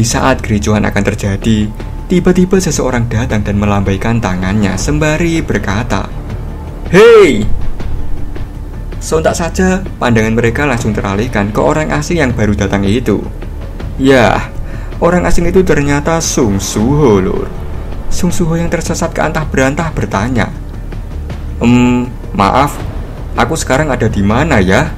Di saat kericuhan akan terjadi, tiba-tiba seseorang datang dan melambaikan tangannya sembari berkata, "Hei!" Sontak saja, pandangan mereka langsung teralihkan ke orang asing yang baru datang itu. Ya, orang asing itu ternyata Sung Suho, lur. Sung Suho yang tersesat ke antah berantah bertanya, Maaf, aku sekarang ada di mana ya?"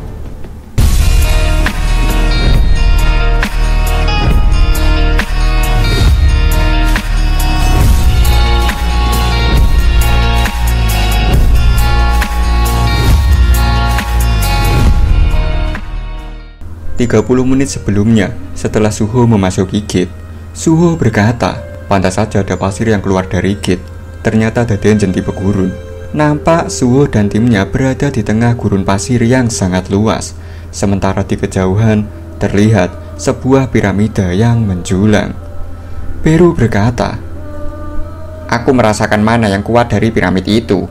30 menit sebelumnya, setelah Suho memasuki gate, Suho berkata, pantas saja ada pasir yang keluar dari gate. Ternyata ada dungeon tipe gurun. Nampak Suho dan timnya berada di tengah gurun pasir yang sangat luas. Sementara di kejauhan, terlihat sebuah piramida yang menjulang. Beru berkata, "Aku merasakan mana yang kuat dari piramid itu."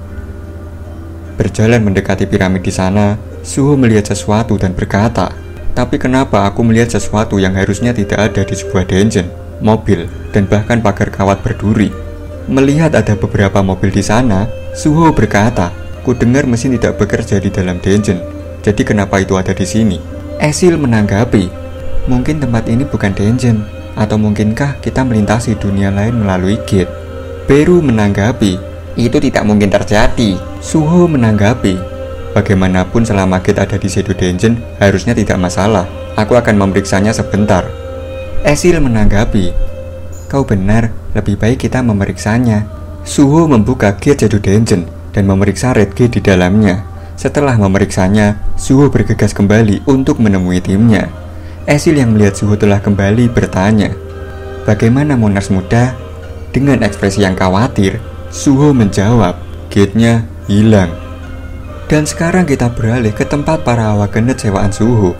Berjalan mendekati piramid di sana, Suho melihat sesuatu dan berkata, "Tapi kenapa aku melihat sesuatu yang harusnya tidak ada di sebuah dungeon, mobil, dan bahkan pagar kawat berduri?" Melihat ada beberapa mobil di sana, Suho berkata, "Ku dengar mesin tidak bekerja di dalam dungeon, jadi kenapa itu ada di sini?" Esil menanggapi, "Mungkin tempat ini bukan dungeon, atau mungkinkah kita melintasi dunia lain melalui gate?" Beru menanggapi, "Itu tidak mungkin terjadi." Suho menanggapi, "Bagaimanapun selama gate ada di Shadow Dungeon, harusnya tidak masalah. Aku akan memeriksanya sebentar." Esil menanggapi, "Kau benar, lebih baik kita memeriksanya." Suho membuka gate Shadow Dungeon dan memeriksa red gate di dalamnya. Setelah memeriksanya, Suho bergegas kembali untuk menemui timnya. Esil yang melihat Suho telah kembali bertanya, "Bagaimana Monars muda?" Dengan ekspresi yang khawatir, Suho menjawab, "Gate-nya hilang." Dan sekarang kita beralih ke tempat para awak genet sewaan Suho.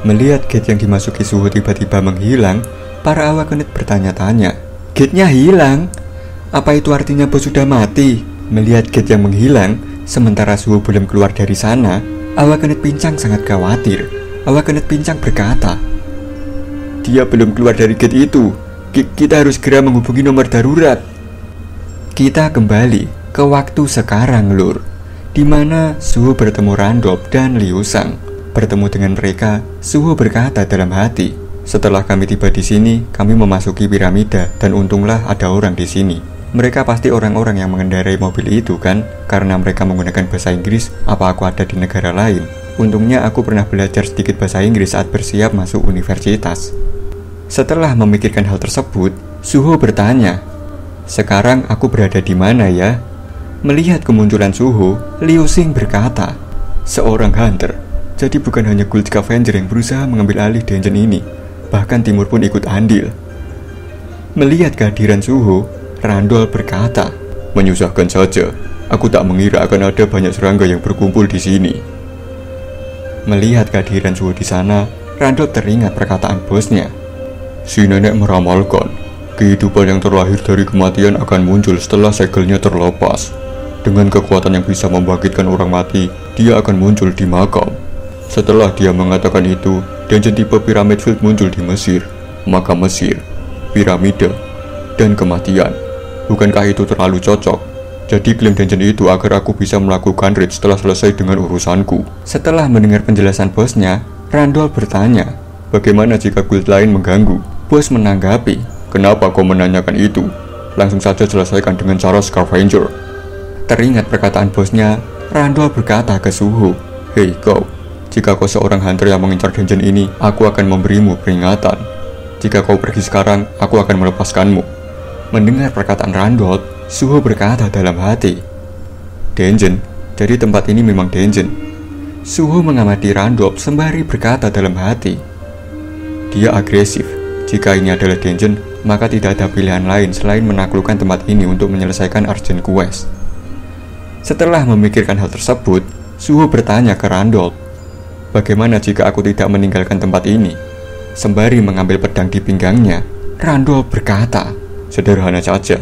Melihat gate yang dimasuki Suho tiba-tiba menghilang, para awak genet bertanya-tanya, "Gate-nya hilang? Apa itu artinya bos sudah mati?" Melihat gate yang menghilang, sementara Suho belum keluar dari sana, awak genet pincang sangat khawatir. Awak genet pincang berkata, "Dia belum keluar dari gate itu. Kita harus segera menghubungi nomor darurat." Kita kembali ke waktu sekarang, lur, di mana Suho bertemu Randolph dan Liu Sang. Bertemu dengan mereka, Suho berkata dalam hati, "Setelah kami tiba di sini, kami memasuki piramida dan untunglah ada orang di sini. Mereka pasti orang-orang yang mengendarai mobil itu kan? Karena mereka menggunakan bahasa Inggris, apa aku ada di negara lain? Untungnya aku pernah belajar sedikit bahasa Inggris saat bersiap masuk universitas." Setelah memikirkan hal tersebut, Suho bertanya, "Sekarang aku berada di mana ya?" Melihat kemunculan Suho, Liu Xing berkata, "Seorang hunter, jadi bukan hanya Gold Scavenger yang berusaha mengambil alih dungeon ini, bahkan Timur pun ikut andil." Melihat kehadiran Suho, Randolph berkata, "Menyusahkan saja, aku tak mengira akan ada banyak serangga yang berkumpul di sini." Melihat kehadiran Suho di sana, Randolph teringat perkataan bosnya, "Si nenek meramalkan, kehidupan yang terlahir dari kematian akan muncul setelah segelnya terlepas. Dengan kekuatan yang bisa membangkitkan orang mati, dia akan muncul di makam." Setelah dia mengatakan itu, dungeon tipe Pyramid Field muncul di Mesir. Makam Mesir, piramida, dan kematian. Bukankah itu terlalu cocok? Jadi klaim dungeon itu agar aku bisa melakukan raid setelah selesai dengan urusanku. Setelah mendengar penjelasan bosnya, Randolph bertanya, "Bagaimana jika guild lain mengganggu?" Bos menanggapi, "Kenapa kau menanyakan itu? Langsung saja selesaikan dengan cara Scavenger." Teringat perkataan bosnya, Randolph berkata ke Suho, "Hei kau, jika kau seorang hunter yang mengincar dungeon ini, aku akan memberimu peringatan. Jika kau pergi sekarang, aku akan melepaskanmu." Mendengar perkataan Randolph, Suho berkata dalam hati, "Dungeon? Jadi tempat ini memang dungeon." Suho mengamati Randolph sembari berkata dalam hati, "Dia agresif. Jika ini adalah dungeon, maka tidak ada pilihan lain selain menaklukkan tempat ini untuk menyelesaikan urgent quest." Setelah memikirkan hal tersebut, Suho bertanya ke Randolph, "Bagaimana jika aku tidak meninggalkan tempat ini?" Sembari mengambil pedang di pinggangnya, Randolph berkata, "Sederhana saja,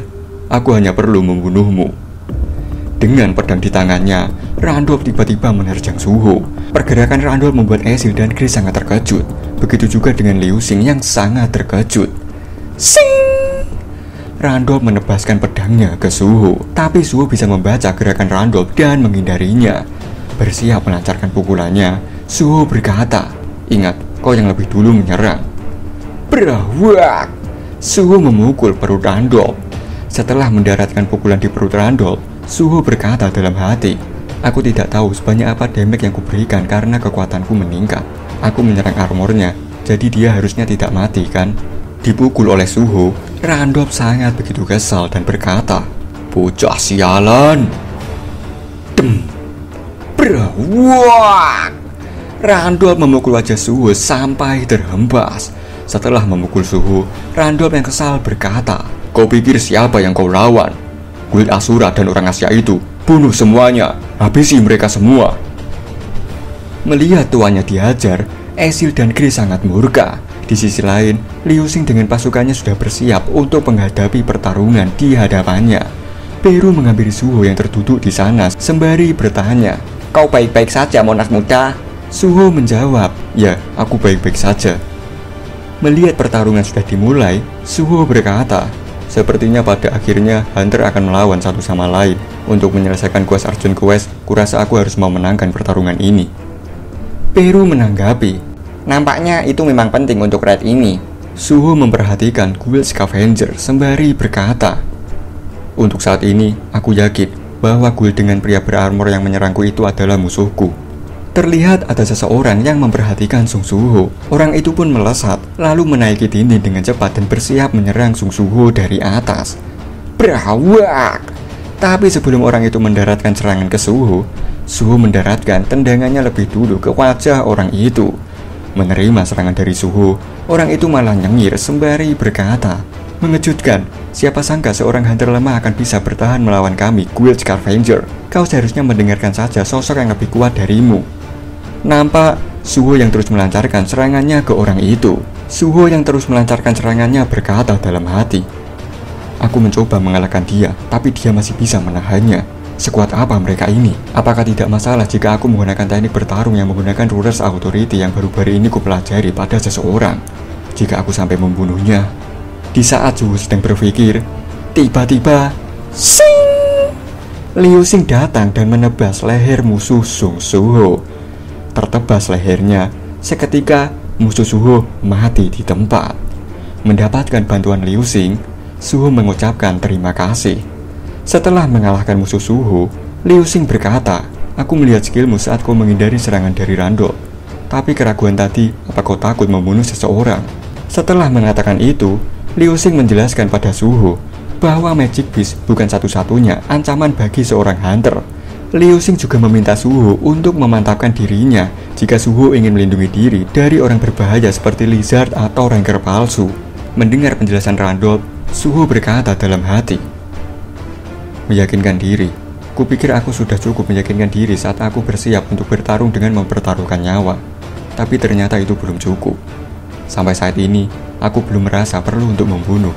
aku hanya perlu membunuhmu." Dengan pedang di tangannya, Randolph tiba-tiba menerjang Suho. Pergerakan Randolph membuat Esil dan Chris sangat terkejut. Begitu juga dengan Liu Xing yang sangat terkejut. Sing! Randolph menebaskan pedangnya ke Suho, tapi Suho bisa membaca gerakan Randolph dan menghindarinya. Bersiap melancarkan pukulannya, Suho berkata, "Ingat, kau yang lebih dulu menyerang." Berawak! Suho memukul perut Randolph. Setelah mendaratkan pukulan di perut Randolph, Suho berkata dalam hati, "Aku tidak tahu sebanyak apa damage yang kuberikan karena kekuatanku meningkat. Aku menyerang armornya, jadi dia harusnya tidak mati kan?" Dipukul oleh Suho, Randolph sangat begitu kesal dan berkata, "Bocah sialan!" Dem! Berawak! Randolph memukul wajah Suho sampai terhempas. Setelah memukul Suho, Randolph yang kesal berkata, "Kau pikir siapa yang kau lawan? Guild Asura dan orang Asia itu, bunuh semuanya, habisi mereka semua." Melihat tuannya dihajar, Ezil dan Chris sangat murka. Di sisi lain, Liu Xing dengan pasukannya sudah bersiap untuk menghadapi pertarungan di hadapannya. Peru menghampiri Suho yang terduduk di sana sembari bertanya, "Kau baik-baik saja, Monark muda?" Suho menjawab, "Ya, aku baik-baik saja." Melihat pertarungan sudah dimulai, Suho berkata, "Sepertinya pada akhirnya Hunter akan melawan satu sama lain. Untuk menyelesaikan quest Arjun Quest, kurasa aku harus memenangkan pertarungan ini." Peru menanggapi, "Nampaknya itu memang penting untuk raid ini." Suho memperhatikan Guild Scavenger sembari berkata, "Untuk saat ini, aku yakin bahwa guild dengan pria berarmor yang menyerangku itu adalah musuhku." Terlihat ada seseorang yang memperhatikan Sung Suho. Orang itu pun melesat, lalu menaiki dinding dengan cepat dan bersiap menyerang Sung Suho dari atas. Berawak! Tapi sebelum orang itu mendaratkan serangan ke Suho, Suho mendaratkan tendangannya lebih dulu ke wajah orang itu. Menerima serangan dari Suho, orang itu malah nyengir sembari berkata, "Mengejutkan, siapa sangka seorang hunter lemah akan bisa bertahan melawan kami, Guild Scavenger. Kau seharusnya mendengarkan saja sosok yang lebih kuat darimu." Nampak Suho yang terus melancarkan serangannya ke orang itu. Suho yang terus melancarkan serangannya berkata dalam hati, "Aku mencoba mengalahkan dia, tapi dia masih bisa menahannya. Sekuat apa mereka ini? Apakah tidak masalah jika aku menggunakan teknik bertarung yang menggunakan Ruler's Authority yang baru-baru ini kupelajari pada seseorang? Jika aku sampai membunuhnya." Di saat Suho sedang berpikir, tiba-tiba sing! Liu Xing datang dan menebas leher musuh Sung Suho. Tertebas lehernya, seketika musuh Suho mati di tempat. Mendapatkan bantuan Liu Xing, Suho mengucapkan terima kasih. Setelah mengalahkan musuh Suho, Liu Xing berkata, "Aku melihat skillmu saat kau menghindari serangan dari Randolph. Tapi keraguan tadi, apa kau takut membunuh seseorang?" Setelah mengatakan itu, Liu Xing menjelaskan pada Suho bahwa Magic Beast bukan satu-satunya ancaman bagi seorang hunter. Liu Xing juga meminta Suho untuk memantapkan dirinya jika Suho ingin melindungi diri dari orang berbahaya seperti Lizard atau Ranger palsu. Mendengar penjelasan Randolph, Suho berkata dalam hati, "Meyakinkan diri. Kupikir aku sudah cukup meyakinkan diri saat aku bersiap untuk bertarung dengan mempertaruhkan nyawa. Tapi ternyata itu belum cukup. Sampai saat ini, aku belum merasa perlu untuk membunuh.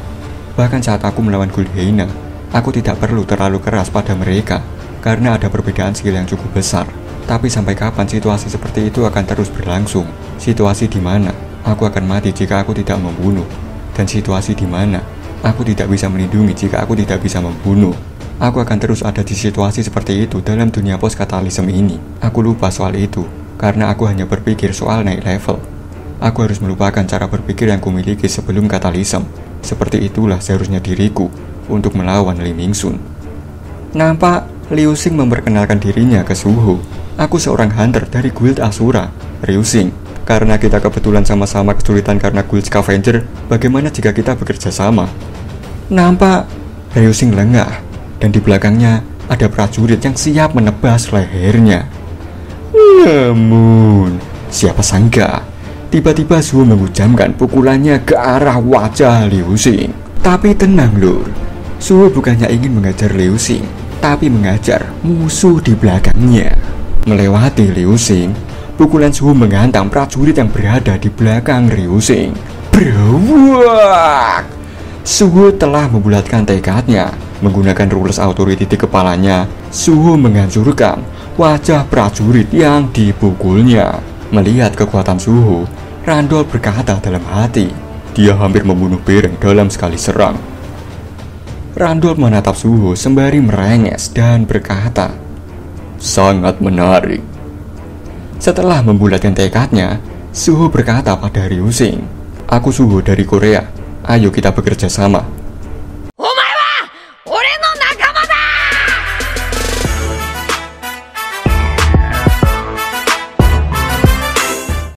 Bahkan saat aku melawan Guldheina, aku tidak perlu terlalu keras pada mereka karena ada perbedaan skill yang cukup besar. Tapi sampai kapan situasi seperti itu akan terus berlangsung? Situasi di mana aku akan mati jika aku tidak membunuh, dan situasi di mana aku tidak bisa melindungi jika aku tidak bisa membunuh. Aku akan terus ada di situasi seperti itu dalam dunia post katalisme ini. Aku lupa soal itu karena aku hanya berpikir soal naik level. Aku harus melupakan cara berpikir yang kumiliki sebelum katalisme. Seperti itulah seharusnya diriku untuk melawan Li Mingsun." Nampak Liu Xing memperkenalkan dirinya ke Suho. "Aku seorang hunter dari Guild Asura, Liu Xing. Karena kita kebetulan sama-sama kesulitan karena Guild Scavenger, bagaimana jika kita bekerja sama?" Nampak Liu Xing lengah, dan di belakangnya ada prajurit yang siap menebas lehernya. Namun, siapa sangka, tiba-tiba Suho menghujamkan pukulannya ke arah wajah Liu Xing. Tapi tenang lur, Suho bukannya ingin mengajar Liu Xing, tapi mengajar musuh di belakangnya. Melewati Liu Xing, pukulan Suho menghantam prajurit yang berada di belakang Liu Xing. Berawak! Suho telah membulatkan tekadnya. Menggunakan Ruler's Authority di kepalanya, Suho menghancurkan wajah prajurit yang dipukulnya. Melihat kekuatan Suho, Randolph berkata dalam hati, Dia hampir membunuh Bereng dalam sekali serang. Randolph menatap Suho sembari merenges dan berkata, "Sangat menarik." Setelah membulatkan tekadnya, Suho berkata pada Ryusing, "Aku Suho dari Korea. Ayo kita bekerja sama."